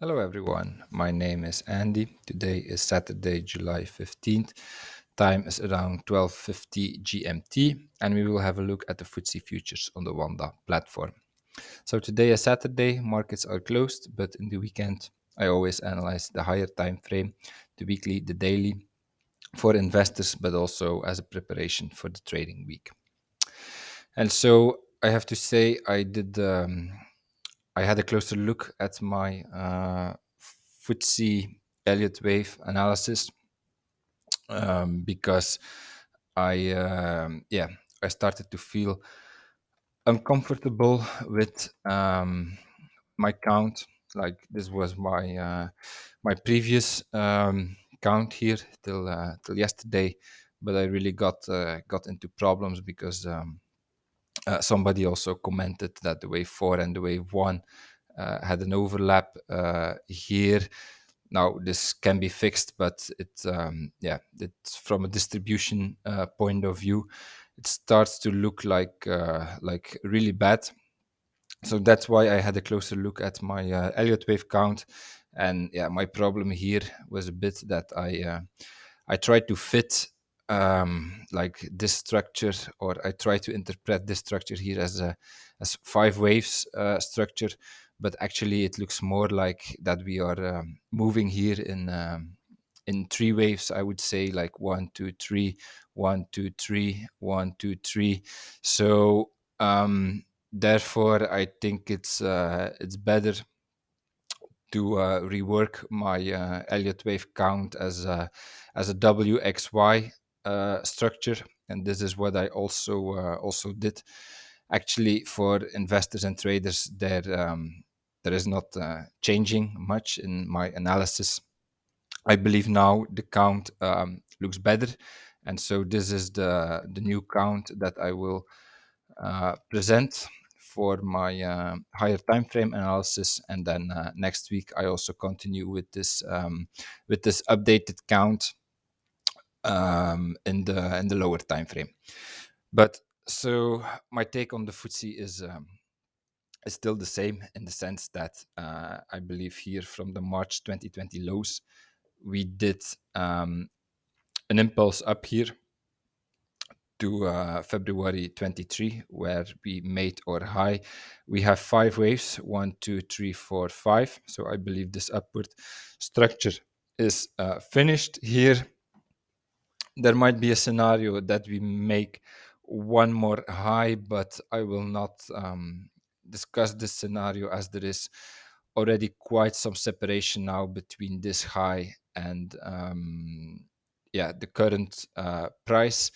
Hello everyone, my name is Andy. Today is Saturday, July 15th. Time is around 12:50 GMT and we will have a look at the FTSE futures on the Wanda platform. So today is Saturday, markets are closed, but in the weekend I always analyze the higher time frame, the weekly, the daily for investors, but also as a preparation for the trading week. And so I have to say I had a closer look at my FTSE Elliott wave analysis because I started to feel uncomfortable with my count. Like this was my previous count here till yesterday, but I really got into problems because somebody also commented that the wave 4 and the wave 1 had an overlap here. Now this can be fixed, but it's from a distribution point of view, it starts to look like really bad. So that's why I had a closer look at my Elliott wave count, and yeah, my problem here was a bit that I tried to fit like this structure, or I try to interpret this structure here as 5 waves structure, but actually it looks more like that we are moving here in 3 waves. I would say like 1, 2, 3, 1, 2, 3, 1, 2, 3. So therefore, I think it's better to rework my Elliott wave count as a WXY structure, and this is what I also did. Actually, for investors and traders, there is not changing much in my analysis. I believe now the count looks better, and so this is the new count that I will present for my higher time frame analysis, and then next week I also continue with this updated count in the lower time frame. But so my take on the FTSE is still the same, in the sense that I believe here from the March 2020 lows we did an impulse up here to February 23, where we made our high. We have 5 waves, 1, 2, 3, 4, 5. So I believe this upward structure is finished here. There might be a scenario that we make one more high, but I will not discuss this scenario, as there is already quite some separation now between this high and the current price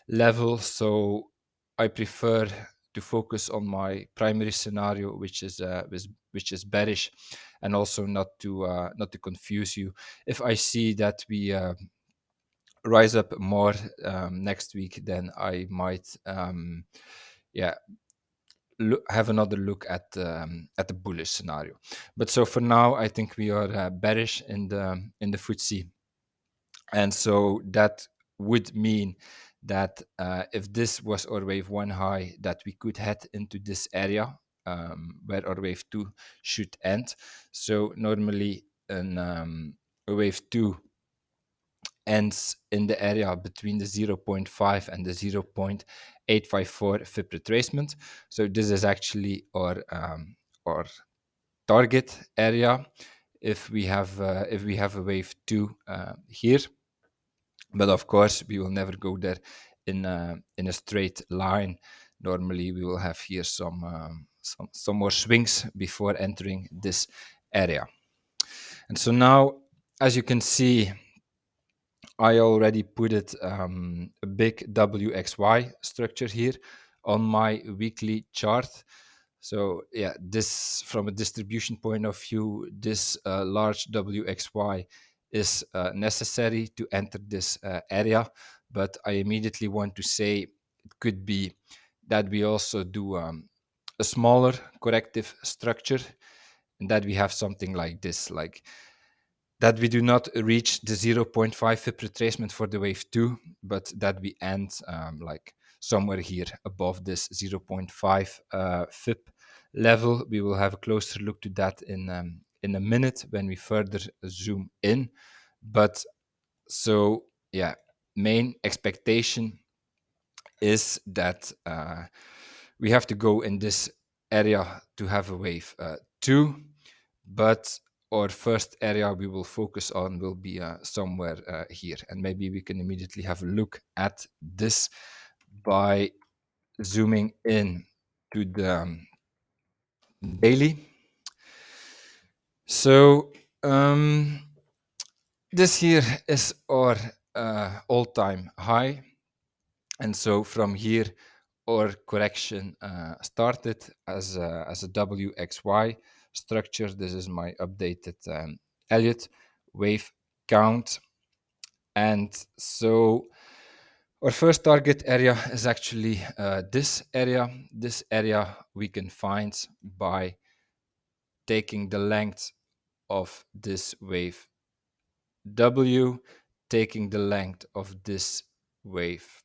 level. So I prefer to focus on my primary scenario, which is bearish, and also not to confuse you. If I see that we rise up more next week, then I might yeah have another look at the bullish scenario. But so for now, I think we are bearish in the FTSE, and so that would mean that if this was our wave 1 high, that we could head into this area where our wave 2 should end. So normally a wave 2 ends in the area between the 0.5 and the 0.854 FIP retracement. So this is actually our target area if we have a wave 2 here. But of course, we will never go there in a straight line. Normally, we will have here some more swings before entering this area. And so now, as you can see, I already put it a big WXY structure here on my weekly chart. So yeah, this, from a distribution point of view, this large WXY is necessary to enter this area. But I immediately want to say it could be that we also do a smaller corrective structure, and that we have something like this, like that we do not reach the 0.5 FIP retracement for the wave 2, but that we end like somewhere here above this 0.5 FIP level. We will have a closer look to that in a minute when we further zoom in. But so yeah, main expectation is that we have to go in this area to have a wave 2, but our first area we will focus on will be somewhere here, and maybe we can immediately have a look at this by zooming in to the daily. So this here is our all-time high, and so from here our correction started as a WXY structure. This is my updated Elliott wave count, and so our first target area is actually this area. This area we can find by taking the length of this wave W, taking the length of this wave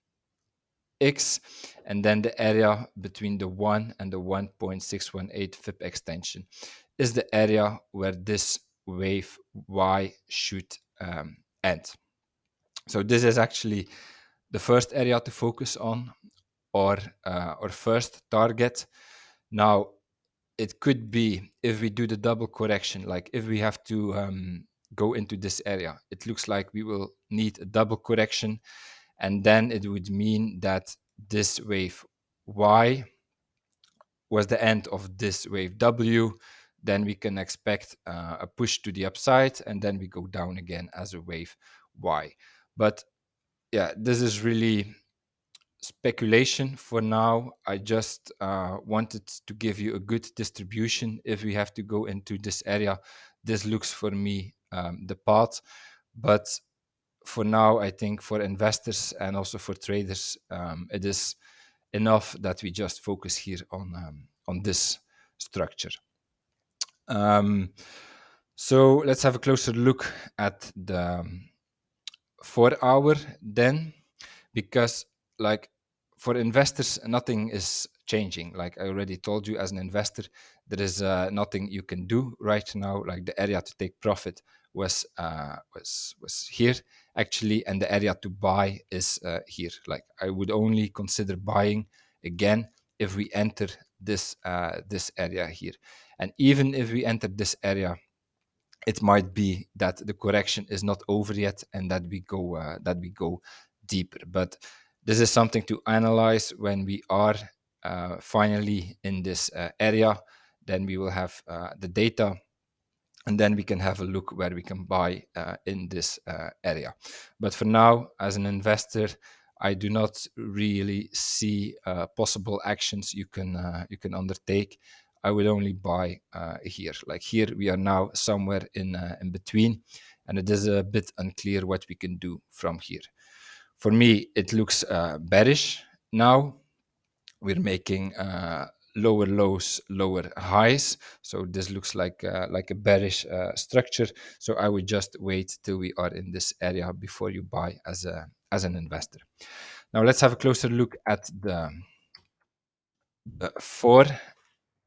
X, and then the area between the 1 and the 1.618 FIB extension is the area where this wave Y should end. So this is actually the first area to focus on, or our first target. Now, it could be if we do the double correction, like if we have to go into this area, it looks like we will need a double correction, and then it would mean that this wave Y was the end of this wave W. Then we can expect a push to the upside, and then we go down again as a wave Y. But yeah, this is really speculation for now. I just wanted to give you a good distribution. If we have to go into this area, this looks for me the path. But for now, I think for investors and also for traders, it is enough that we just focus here on this structure. So let's have a closer look at the 4 hour then, because like for investors, nothing is changing. Like I already told you, as an investor, there is nothing you can do right now. Like the area to take profit was here actually, and the area to buy is here. Like I would only consider buying again if we enter this this area here, and even if we enter this area, it might be that the correction is not over yet and that we go deeper. But this is something to analyze when we are finally in this area. Then we will have the data, and then we can have a look where we can buy in this area. But for now, as an investor, I do not really see possible actions you can undertake. I would only buy here. Like here, we are now somewhere in between, and it is a bit unclear what we can do from here. For me, it looks bearish now. We're making lower lows, lower highs. So this looks like a bearish structure. So I would just wait till we are in this area before you buy as an investor. Now let's have a closer look at the 4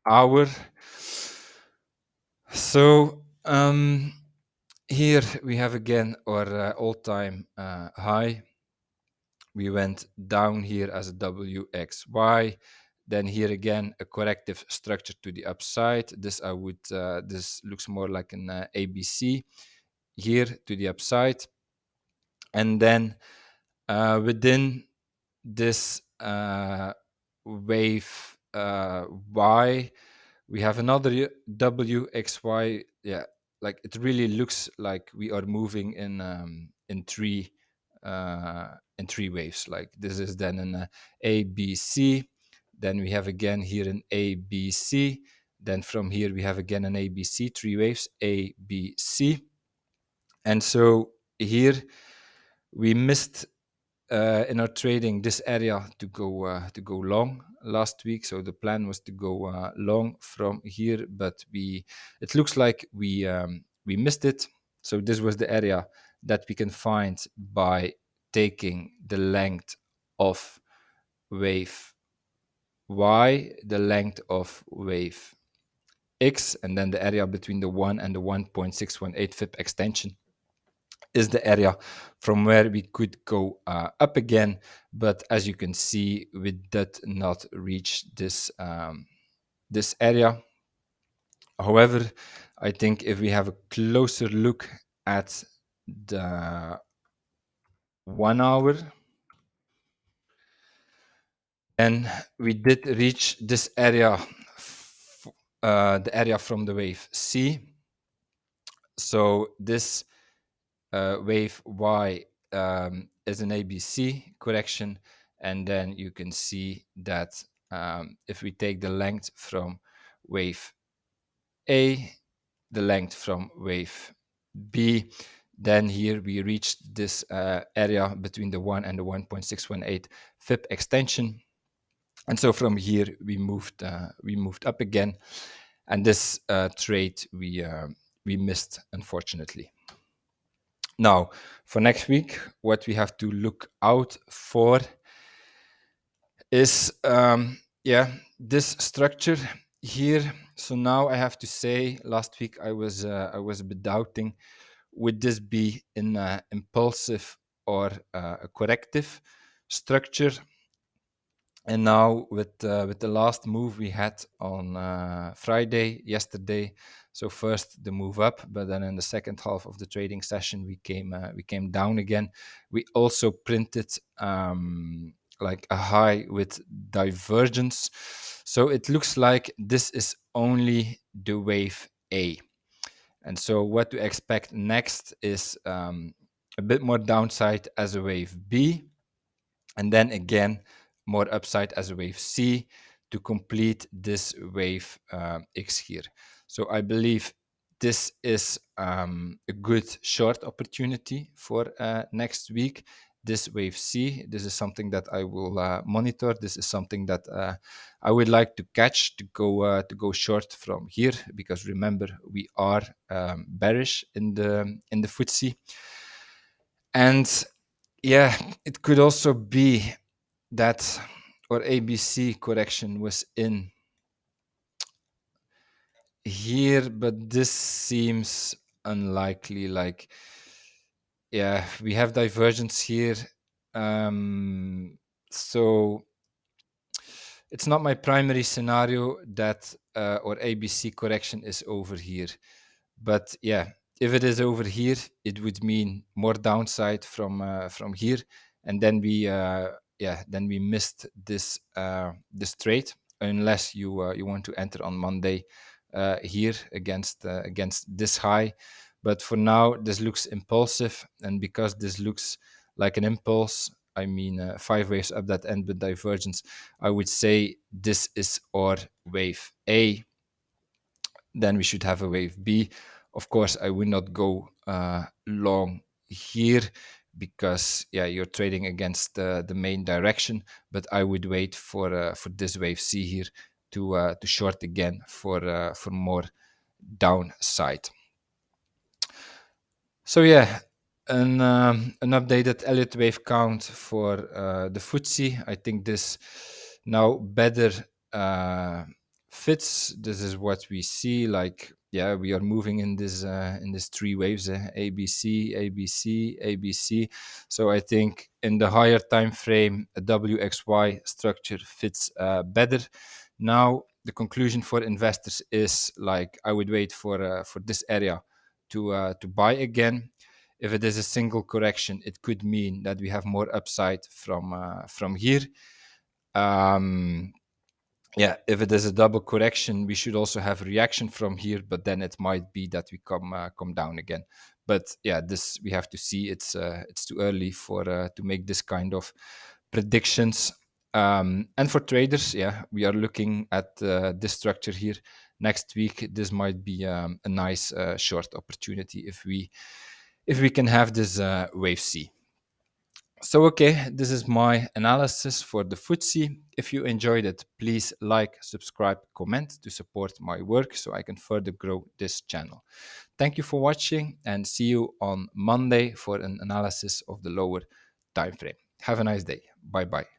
hour. So here we have again our all-time high. We went down here as a WXY. Then here again, a corrective structure to the upside. This this looks more like an ABC here to the upside. And then within this wave Y, we have another WXY. Yeah, like it really looks like we are moving in three waves. Like this is then an ABC. Then we have again here an ABC. Then from here we have again an ABC, 3 waves, ABC. And so here we missed in our trading this area to go long last week. So the plan was to go long from here, but it looks like we missed it. So this was the area that we can find by taking the length of wave Y, the length of wave X, and then the area between the 1 and the 1.618 FIP extension is the area from where we could go up again. But as you can see, we did not reach this area. However, I think if we have a closer look at the 1 hour, and we did reach this area, the area from the wave C. So this wave Y is an ABC correction, and then you can see that if we take the length from wave A, the length from wave B, then here we reached this area between the 1 and the 1.618 FIP extension. And so from here we moved up again, and this trade we missed, unfortunately. Now, for next week, what we have to look out for is this structure here. So now I have to say, last week I was a bit doubting, would this be an impulsive or a corrective structure? And now with the last move we had on Friday, yesterday, so first the move up, but then in the second half of the trading session we came down again. We also printed like a high with divergence, so it looks like this is only the wave A. And so what to expect next is a bit more downside as a wave B, and then again more upside as a wave C to complete this wave X here. So I believe this is a good short opportunity for next week. This wave C, this is something that I will monitor. This is something that I would like to catch to go short from here, because remember we are bearish in the FTSE. And yeah, it could also be that our ABC correction was in here, but this seems unlikely. Like, yeah, we have divergence here. So it's not my primary scenario that our ABC correction is over here. But yeah, if it is over here, it would mean more downside from here, and then we missed this this trade, unless you want to enter on Monday here against this high. But for now, this looks impulsive, and because this looks like an impulse, I mean 5 waves up that end with divergence, I would say this is our wave A. Then we should have a wave B. Of course, I will not go long here, because you're trading against the main direction. But I would wait for this wave C here to short again for more downside. So an updated Elliott wave count for the FTSE. I think this now better fits. This is what we see. Like, we are moving in this 3 waves, ABC, ABC, ABC. So I think in the higher time frame, a WXY structure fits better. Now the conclusion for investors is, like, I would wait for this area to buy again. If it is a single correction, it could mean that we have more upside from here. If it is a double correction, we should also have reaction from here, but then it might be that we come down again. But this we have to see. It's too early for to make this kind of predictions. And for traders, we are looking at this structure here. Next week, this might be a nice short opportunity if we can have this wave C. So, okay, this is my analysis for the FTSE. If you enjoyed it, please like, subscribe, comment to support my work so I can further grow this channel. Thank you for watching, and see you on Monday for an analysis of the lower time frame. Have a nice day. Bye bye.